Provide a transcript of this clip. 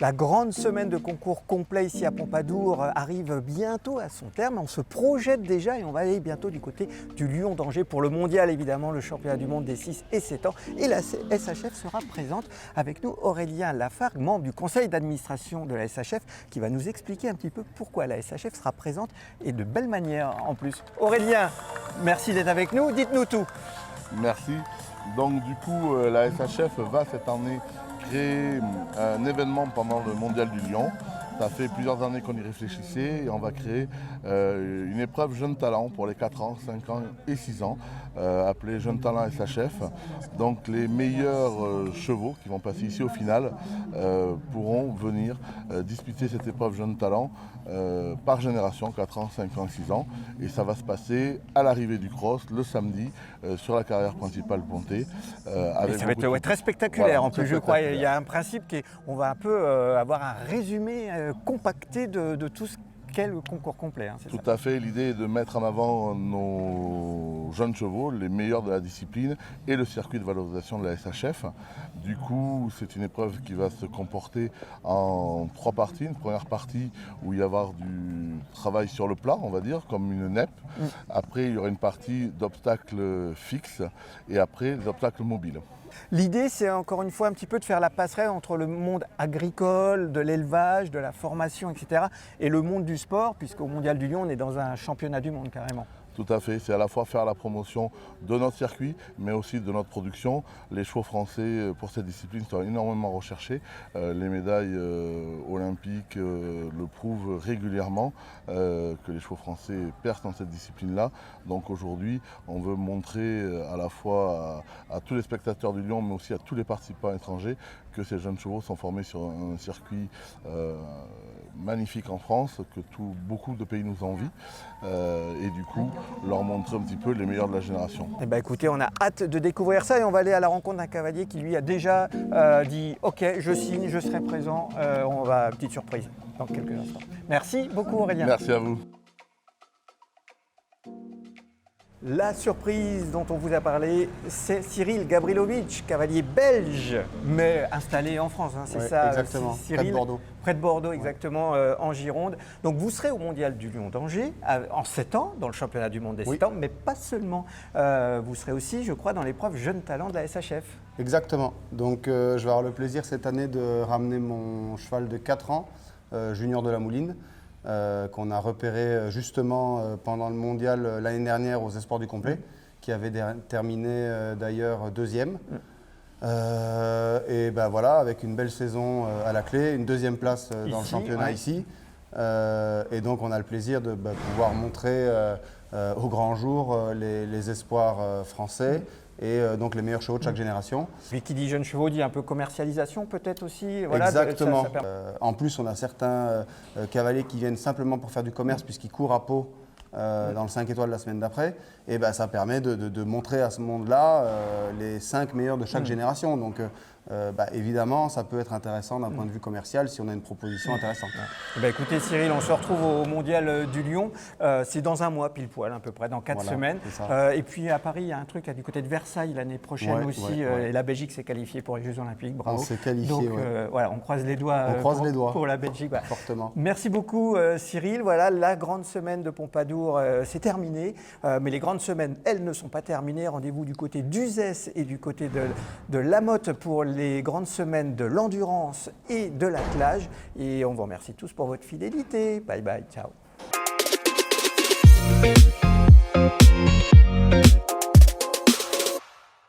La grande semaine de concours complet ici à Pompadour arrive bientôt à son terme. On se projette déjà et on va aller bientôt du côté du Lion d'Angers pour le mondial, évidemment, le championnat du monde des 6 et 7 ans. Et la SHF sera présente avec nous Aurélien Lafargue, membre du conseil d'administration de la SHF, qui va nous expliquer un petit peu pourquoi la SHF sera présente et de belle manière en plus. Aurélien, merci d'être avec nous. Dites-nous tout. Merci. Donc du coup, la SHF va cette année créer un événement pendant le Mondial du Lion. Ça fait plusieurs années qu'on y réfléchissait et on va créer une épreuve Jeunes Talents pour les 4 ans, 5 ans et 6 ans, appelée Jeunes Talents SHF. Donc les meilleurs chevaux qui vont passer ici au final pourront venir disputer cette épreuve Jeunes Talents par génération, 4 ans, 5 ans, 6 ans. Et ça va se passer à l'arrivée du cross le samedi sur la carrière principale Pontet. Ça va être très spectaculaire. Voilà, en plus, je crois qu'il y a un principe qui est, on va un peu avoir un résumé compacté de tout ce qu'est le concours complet. Hein, tout à fait. L'idée est de mettre en avant nos jeunes chevaux, les meilleurs de la discipline et le circuit de valorisation de la SHF. Du coup, c'est une épreuve qui va se comporter en 3 parties. Une première partie où il va y avoir du travail sur le plat, on va dire, comme une NEP. Après, il y aura une partie d'obstacles fixes et après, des obstacles mobiles. L'idée, c'est encore une fois un petit peu de faire la passerelle entre le monde agricole, de l'élevage, de la formation, etc. et le monde du sport, puisqu'au Mondial du Lion, on est dans un championnat du monde carrément. Tout à fait, c'est à la fois faire la promotion de notre circuit, mais aussi de notre production. Les chevaux français pour cette discipline sont énormément recherchés. Les médailles olympiques le prouvent régulièrement que les chevaux français percent dans cette discipline-là. Donc aujourd'hui, on veut montrer à la fois à tous les spectateurs du Lion, mais aussi à tous les participants étrangers, que ces jeunes chevaux sont formés sur un circuit magnifique en France, que beaucoup de pays nous envient. Et du coup, leur montrer un petit peu les meilleurs de la génération. Eh ben écoutez, on a hâte de découvrir ça et on va aller à la rencontre d'un cavalier qui lui a déjà dit « Ok, je signe, je serai présent ». On va, petite surprise dans quelques instants. Merci beaucoup Aurélien. Merci à vous. La surprise dont on vous a parlé, c'est Cyril Gavrilovic, cavalier belge, mais installé en France, hein, c'est ça exactement, Cyril, près de Bordeaux. Près de Bordeaux, exactement, en Gironde. Donc vous serez au Mondial du Lion d'Angers en 7 ans, dans le championnat du monde des 7 ans, mais pas seulement. Vous serez aussi, je crois, dans l'épreuve Jeunes Talents de la SHF. Exactement. Donc je vais avoir le plaisir cette année de ramener mon cheval de 4 ans, Junior de la Mouline, qu'on a repéré justement pendant le mondial l'année dernière aux Espoirs du Complet, qui avait terminé d'ailleurs 2e. Et ben voilà, avec une belle saison à la clé, une 2e place dans le championnat ici. Et donc on a le plaisir de pouvoir montrer au grand jour les espoirs français. Et donc les meilleurs chevaux de chaque génération. Et qui dit jeunes chevaux dit un peu commercialisation peut-être aussi. Voilà, exactement. En plus, on a certains cavaliers qui viennent simplement pour faire du commerce puisqu'ils courent à Pau dans le 5 étoiles la semaine d'après. Et ben, ça permet de montrer à ce monde-là les 5 meilleurs de chaque génération. Donc évidemment, ça peut être intéressant d'un point de vue commercial si on a une proposition intéressante. Écoutez Cyril, on se retrouve au Mondial du Lion. C'est dans un mois pile poil à peu près, dans 4 semaines. Et puis à Paris, il y a un truc du côté de Versailles l'année prochaine aussi. Et la Belgique s'est qualifiée pour les Jeux Olympiques. Bravo. On s'est qualifié. Donc voilà, on croise les doigts, pour la Belgique. Fortement. Merci beaucoup Cyril. Voilà, la grande semaine de Pompadour, c'est terminé. Mais les grandes semaines, elles ne sont pas terminées. Rendez-vous du côté d'Uzès et du côté de Lamotte pour les grandes semaines de l'endurance et de l'attelage. Et on vous remercie tous pour votre fidélité. Bye bye, ciao.